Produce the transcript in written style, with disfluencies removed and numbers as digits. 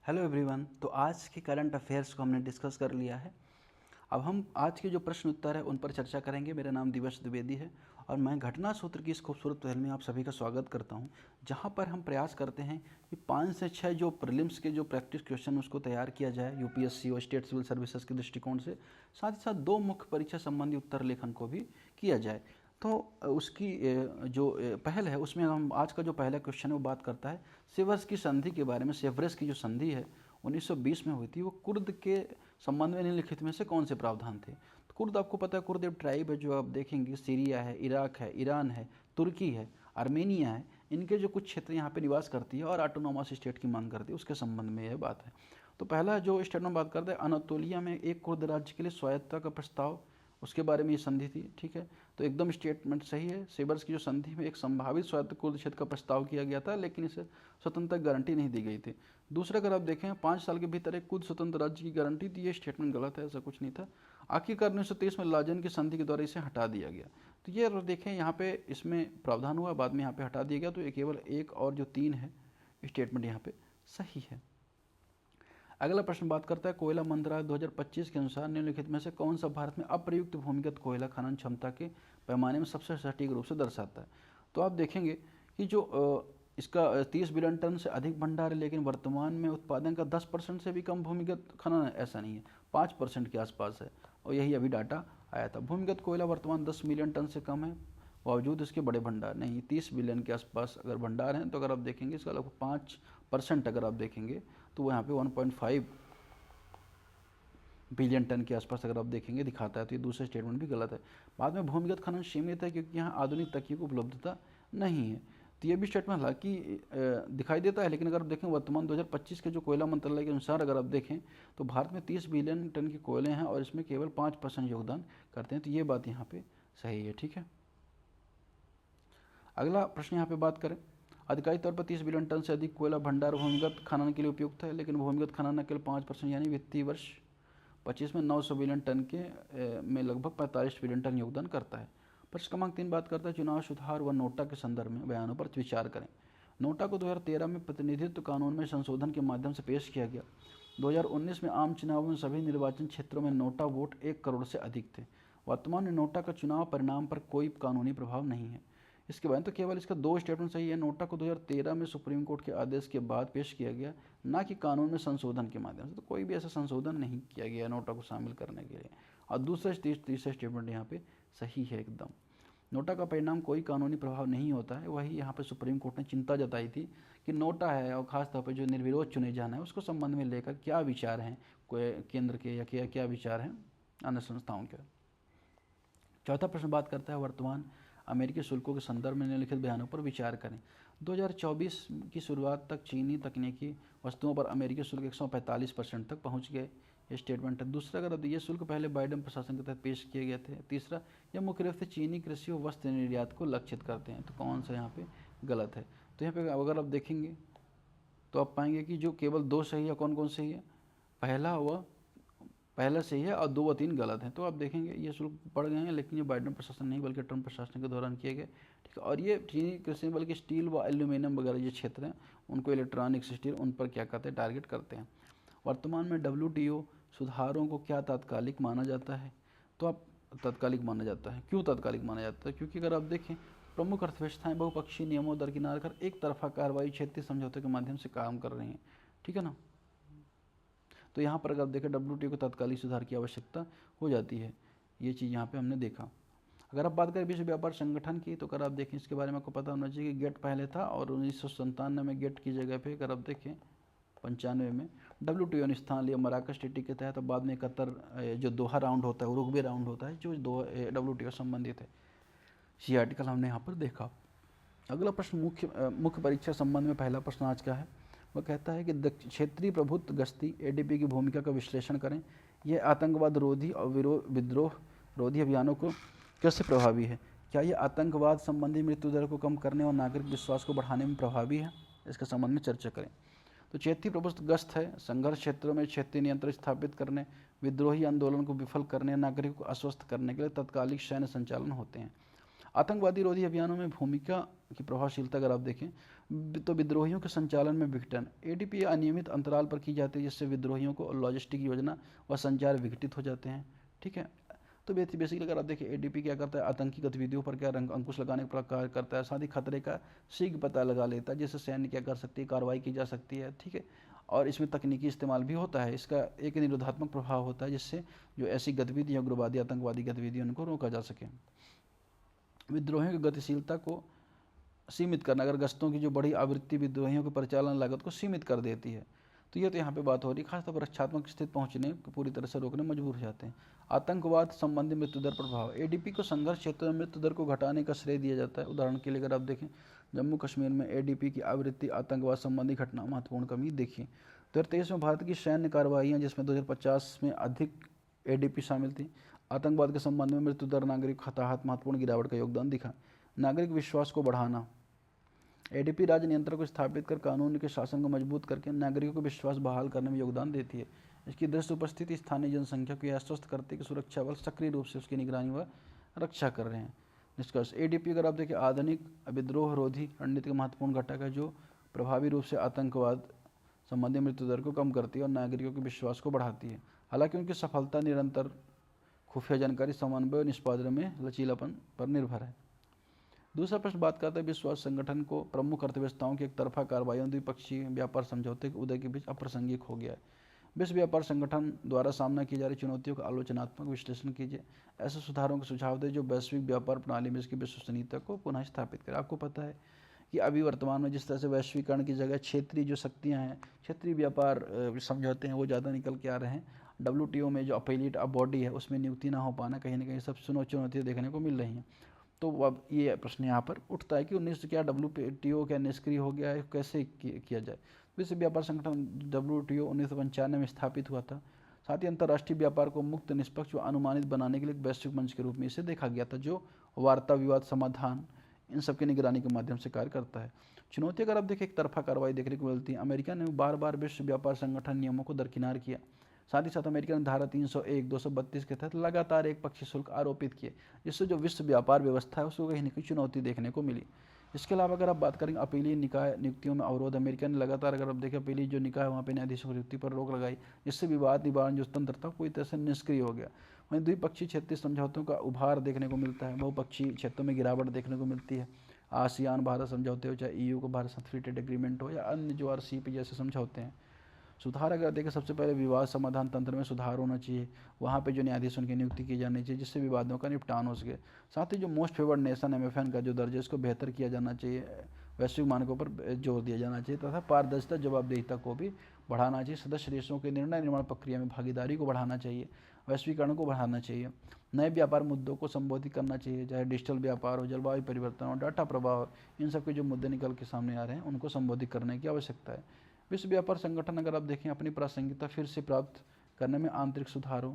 Hello everyone. तो आज के करंट अफेयर्स को हमने डिस्कस कर लिया है। अब हम आज के जो प्रश्न उत्तर है उन पर चर्चा करेंगे। मेरा नाम दिवश द्विवेदी है और मैं घटना सूत्र की इस खूबसूरत पहल में आप सभी का स्वागत करता हूं, जहां पर हम प्रयास करते हैं कि 5 से 6 जो प्रीलिम्स के जो प्रैक्टिस क्वेश्चन उसको तैयार किया जाए यूपीएससी और स्टेट सिविल सर्विसेज के दृष्टिकोण से, साथ ही साथ 2 मुख्य परीक्षा संबंधी उत्तर लेखन को भी किया जाए। तो उसकी जो पहल है उसमें हम आज का जो पहला क्वेश्चन है वो बात करता है सेवर्स की संधि के बारे में। सेवर्स की जो संधि है 1920 में हुई थी, वो कुर्द के संबंध में निम्नलिखित में से कौन से प्रावधान थे। तो कुर्द, आपको पता है कुर्द एक ट्राइब है जो आप देखेंगे सीरिया है, इराक है, ईरान है, तुर्की है, आर्मेनिया है, इनके जो कुछ क्षेत्र यहाँ पे निवास करती है और ऑटोनोमस स्टेट की मांग करती है, उसके संबंध में यह बात है। तो पहला जो स्टेटमेंट बात करते हैं, अनातोलिया में एक कुर्द राज्य के लिए स्वायत्तता का प्रस्ताव, उसके बारे में ये संधि थी। ठीक है, तो एकदम स्टेटमेंट सही है। सेवर्स की जो संधि में एक संभावित स्वायत्त कुर्द क्षेत्र का प्रस्ताव किया गया था, लेकिन इसे स्वतंत्रता गारंटी नहीं दी गई थी। दूसरा, अगर आप देखें 5 साल के भीतर एक खुद स्वतंत्र राज्य की गारंटी थी, ये स्टेटमेंट गलत है, ऐसा कुछ नहीं था। आखिरकार 1923 में लाजन की संधि के द्वारा इसे हटा दिया गया। तो ये अगर देखें यहाँ पे इसमें प्रावधान हुआ, बाद में यहाँ पे हटा दिया गया, तो ये केवल एक और जो 3 है स्टेटमेंट यहाँ पे सही है। अगला प्रश्न बात करता है कोयला मंत्रालय 2025 के अनुसार निम्नलिखित में से कौन सा भारत में अप्रयुक्त भूमिगत कोयला खनन क्षमता के पैमाने में सबसे सटीक रूप से दर्शाता है। तो आप देखेंगे कि जो इसका 30 बिलियन टन से अधिक भंडार है, लेकिन वर्तमान में उत्पादन का 10% से भी कम भूमिगत खनन है, ऐसा नहीं है, 5% के आसपास है। और यही अभी डाटा आया था। भूमिगत कोयला वर्तमान 10 मिलियन टन से कम है, बावजूद इसके बड़े भंडार नहीं, 30 बिलियन के आसपास अगर भंडार हैं। तो अगर आप देखेंगे इसका लगभग 5% अगर आप देखेंगे तो वो यहाँ पे 1.5 बिलियन टन के आसपास अगर आप देखेंगे दिखाता है। तो ये दूसरा स्टेटमेंट भी गलत है। बाद में भूमिगत खनन सीमित है क्योंकि यहाँ आधुनिक तकनीक उपलब्धता नहीं है। तो ये भी स्टेटमेंट हालांकि दिखाई देता है, लेकिन अगर आप देखें वर्तमान 2025 के जो कोयला मंत्रालय के अनुसार अगर आप देखें तो भारत में 30 बिलियन टन के कोयले हैं और इसमें केवल 5% योगदान करते हैं। तो ये बात यहाँ पे सही है। ठीक है, अगला प्रश्न यहाँ पे बात करें, आधिकारिक तौर पर 30 बिलियन टन से अधिक कोयला भंडार भूमिगत खनन के लिए उपयुक्त है, लेकिन भूमिगत खनन न केवल 5% यानी वित्तीय वर्ष 25 में 900 बिलियन टन के में लगभग 45 बिलियन टन योगदान करता है। प्रश्न क्रमांक 3 बात करता है चुनाव सुधार व नोटा के संदर्भ में बयानों पर विचार करें। नोटा को 2013 में प्रतिनिधित्व कानून में संशोधन के माध्यम से पेश किया गया। 2019 में आम चुनावों में सभी निर्वाचन क्षेत्रों में नोटा वोट 1 करोड़ से अधिक थे। वर्तमान में नोटा का चुनाव परिणाम पर कोई कानूनी प्रभाव नहीं है। इसके बाद तो केवल इसका 2 स्टेटमेंट सही है। नोटा को 2013 में सुप्रीम कोर्ट के आदेश के बाद पेश किया गया, ना कि कानून में संशोधन के माध्यम से। तो कोई भी ऐसा संशोधन नहीं किया गया नोटा को शामिल करने के लिए। और तीसरा स्टेटमेंट यहाँ पे सही है एकदम। नोटा का परिणाम कोई कानूनी प्रभाव नहीं होता है। वही यहाँ पे सुप्रीम कोर्ट ने चिंता जताई थी कि नोटा है और खासतौर पर जो निर्विरोध चुने जाना है उसको संबंध में लेकर क्या विचार हैं कोई केंद्र के या क्या विचार हैं अन्य संस्थाओं के। चौथा प्रश्न बात करता है वर्तमान अमेरिकी शुल्कों के संदर्भ में निम्नलिखित बयानों पर विचार करें। 2024 की शुरुआत तक चीनी तकनीकी वस्तुओं पर अमेरिकी शुल्क 145% तक पहुंच गए। ये स्टेटमेंट है। दूसरा, अगर ये शुल्क पहले बाइडेन प्रशासन के तहत पेश किए गए थे। तीसरा, यह मुख्य रूप से चीनी कृषि और वस्त्र निर्यात को लक्षित करते हैं। तो कौन सा यहाँ पे गलत है। तो यहाँ पे अगर आप देखेंगे तो आप पाएंगे कि जो केवल 2 सही है, कौन कौन सही है, पहला सही है और 2 व 3 गलत हैं। तो आप देखेंगे ये शुल्क बढ़ गए हैं, लेकिन ये बाइडेन प्रशासन नहीं बल्कि ट्रम्प प्रशासन के दौरान किए गए। ठीक है, और ये चीनी कृषि बल्कि स्टील व एल्यूमिनियम वगैरह ये क्षेत्र हैं उनको इलेक्ट्रॉनिक्स स्टील उन पर क्या कहते हैं टारगेट करते हैं। वर्तमान में WTO सुधारों को क्या तात्कालिक माना जाता है। तो आप तात्कालिक माना जाता है। क्यों तात्कालिक माना जाता है, क्योंकि अगर आप देखें प्रमुख अर्थव्यवस्थाएं बहुपक्षीय नियमों दरकिनार कर एक तरफा कार्रवाई क्षेत्रीय समझौते के माध्यम से काम कर रही हैं। ठीक है ना। तो यहाँ पर अगर आप देखें WTO को तात्कालिक सुधार की आवश्यकता हो जाती है। ये चीज़ यहाँ पे हमने देखा। अगर आप बात करें विश्व व्यापार संगठन की, तो अगर आप देखें इसके बारे में आपको पता होना चाहिए कि गेट पहले था और 1997 में गेट की जगह पे अगर आप देखें 95 में WTO ने स्थान लिया मराकश ट्रीटी के तहत। बाद में 71 जो दोहा राउंड होता है, उरुग्वे राउंड होता है जो WTO संबंधित है। ये आर्टिकल हमने यहाँ पर देखा। अगला प्रश्न मुख्य परीक्षा संबंध में पहला प्रश्न आज का है। वह कहता है कि क्षेत्रीय प्रभुत्व गश्ती ADP की भूमिका का विश्लेषण करें। यह आतंकवाद रोधी और विद्रोह रोधी अभियानों को कैसे प्रभावी है। क्या यह आतंकवाद संबंधी मृत्यु दर को कम करने और नागरिक विश्वास को बढ़ाने में प्रभावी है। इसके संबंध में चर्चा करें। तो क्षेत्रीय प्रभुत्व गश्त है संघर्ष क्षेत्रों में क्षेत्रीय नियंत्रण स्थापित करने, विद्रोही आंदोलन को विफल करने, नागरिकों को आश्वस्त करने के लिए तत्कालिक सैन्य संचालन होते हैं। आतंकवादी रोधी अभियानों में भूमिका की प्रभावशीलता अगर आप देखें तो विद्रोहियों के संचालन में विघटन, एडीपी अनियमित अंतराल पर की जाती है, जिससे विद्रोहियों को लॉजिस्टिक योजना व संचार विघटित हो जाते हैं। ठीक है, तो बेसिकली अगर आप देखिए एडीपी क्या करता है, आतंकी गतिविधियों पर क्या अंकुश लगाने का कार्य करता है, साथ ही खतरे का शीघ्र पता लगा लेता है, जिससे सैन्य क्या कर सकती है, कार्रवाई की जा सकती है। ठीक है, और इसमें तकनीकी इस्तेमाल भी होता है, इसका एक निरोधात्मक प्रभाव होता है, जिससे जो ऐसी गतिविधि उग्रवादी आतंकवादी गतिविधि उनको रोका जा सके। विद्रोहियों की गतिशीलता को सीमित करना, अगर गश्तों की जो बड़ी आवृत्ति विद्रोहियों की परिचालन लागत को सीमित कर देती है, तो ये तो यहाँ पे बात हो रही है, खासतौर पर रक्षात्मक स्थिति पहुँचने पूरी तरह से रोकने मजबूर हो जाते हैं। आतंकवाद संबंधी मृत्यु दर प्रभाव, एडीपी को संघर्ष क्षेत्रों में मृत्यु दर को घटाने का श्रेय दिया जाता है। उदाहरण के लिए अगर आप देखें जम्मू कश्मीर में एडीपी की आवृत्ति आतंकवाद संबंधी घटना महत्वपूर्ण कमी देखी। 2023 में भारत की सैन्य कार्रवाइयाँ, जिसमें 2050 में अधिक एडीपी शामिल थी। आतंकवाद के संबंध में मृत्यु दर, नागरिक हताहत महत्वपूर्ण गिरावट का योगदान दिखा। नागरिक विश्वास को बढ़ाना, एडीपी राज्य नियंत्रण को स्थापित कर कानून के शासन को मजबूत करके नागरिकों को विश्वास बहाल करने में योगदान देती है। इसकी दृढ़ उपस्थिति स्थानीय जनसंख्या को यह आश्वस्त करती है कि सुरक्षा बल सक्रिय रूप से उसकी निगरानी व रक्षा कर रहे हैं। निष्कर्ष, एडीपी अगर आप देखिए आधुनिक विद्रोह रोधी रणनीति का महत्वपूर्ण घटक है, जो प्रभावी रूप से आतंकवाद संबंधी मृत्यु दर को कम करती है और नागरिकों के विश्वास को बढ़ाती है। हालांकि उनकी सफलता निरंतर खुफिया जानकारी समन्वय और निष्पादन में लचीलापन पर निर्भर है। दूसरा प्रश्न बात करता है विश्व संगठन को प्रमुख अर्थव्यवस्थाओं की एक तरफा कार्रवाइयों द्विपक्षीय व्यापार समझौते के उदय के बीच अप्रासंगिक हो गया है। विश्व व्यापार संगठन द्वारा सामना की जा रही चुनौतियों का आलोचनात्मक विश्लेषण कीजिए, ऐसे सुधारों का सुझाव दें जो वैश्विक व्यापार प्रणाली में इसकी विश्वसनीयता को पुनः स्थापित करें। आपको पता है कि अभी वर्तमान में जिस तरह से वैश्वीकरण की जगह क्षेत्रीय जो शक्तियाँ हैं, क्षेत्रीय व्यापार समझौते हैं, वो ज़्यादा निकल के आ रहे हैं। WTO में जो अपीलेट बॉडी है उसमें नियुक्ति ना हो पाना, कहीं ना कहीं सब चुनौतियाँ देखने को मिल रही हैं। तो अब ये प्रश्न यहाँ पर उठता है कि 19 क्या WTO क्या निष्क्रिय हो गया है, कैसे किया जाए। विश्व व्यापार संगठन WTO 1995 में स्थापित हुआ था। साथ ही अंतर्राष्ट्रीय व्यापार को मुक्त, निष्पक्ष व अनुमानित बनाने के लिए एक वैश्विक मंच के रूप में इसे देखा गया था, जो वार्ता, विवाद समाधान, इन सबकी निगरानी के माध्यम से कार्य करता है। चुनौती अगर आप देखें, एक तरफा कार्रवाई देखने को मिलती है। अमेरिका ने बार बार विश्व व्यापार संगठन नियमों को दरकिनार किया। साथ ही साथ अमेरिका ने धारा 301, 232 के तहत लगातार एक पक्षीय शुल्क आरोपित किए, जिससे जो विश्व व्यापार व्यवस्था है उसको कहीं न कहीं चुनौती देखने को मिली। इसके अलावा अगर आप बात करेंगे अपीलीय निकाय नियुक्तियों में अवरोध, अमेरिका ने लगातार अगर आप देखें अपीलीय जो निकाय है वहाँ पे न्यायाधीशों की नियुक्ति पर रोक लगाई, जिससे विवाद निवारण जो तंत्र था पूरी तरह से निष्क्रिय हो गया। वहीं द्विपक्षीय क्षेत्रीय समझौतों का उभार देखने को मिलता है, बहुपक्षीय क्षेत्रों में गिरावट देखने को मिलती है। आसियान भारत समझौते हो, चाहे EU को भारत साथ फ्री ट्रेड एग्रीमेंट हो, या अन्य जो RCEP जैसे समझौते हैं। सुधार अगर देखें, सबसे पहले विवाद समाधान तंत्र में सुधार होना चाहिए, वहाँ पे जो न्यायाधीशों की नियुक्ति की जानी चाहिए, जिससे विवादों का निपटान हो सके। साथ ही जो मोस्ट फेवर्ड नेशन MFN का जो दर्जा इसको बेहतर किया जाना चाहिए, वैश्विक मानकों पर जोर दिया जाना चाहिए, तथा पारदर्शिता, जवाबदेहिता को भी बढ़ाना चाहिए। सदस्य देशों के निर्णय निर्माण प्रक्रिया में भागीदारी को बढ़ाना चाहिए, वैश्वीकरण को बढ़ाना चाहिए। नए व्यापार मुद्दों को संबोधित करना चाहिए, चाहे डिजिटल व्यापार हो, जलवायु परिवर्तन हो, डाटा प्रवाह, इन सब के जो मुद्दे निकल के सामने आ रहे हैं उनको संबोधित करने की आवश्यकता है। विश्व व्यापार संगठन अगर आप देखें अपनी प्रासंगिकता फिर से प्राप्त करने में आंतरिक सुधारों,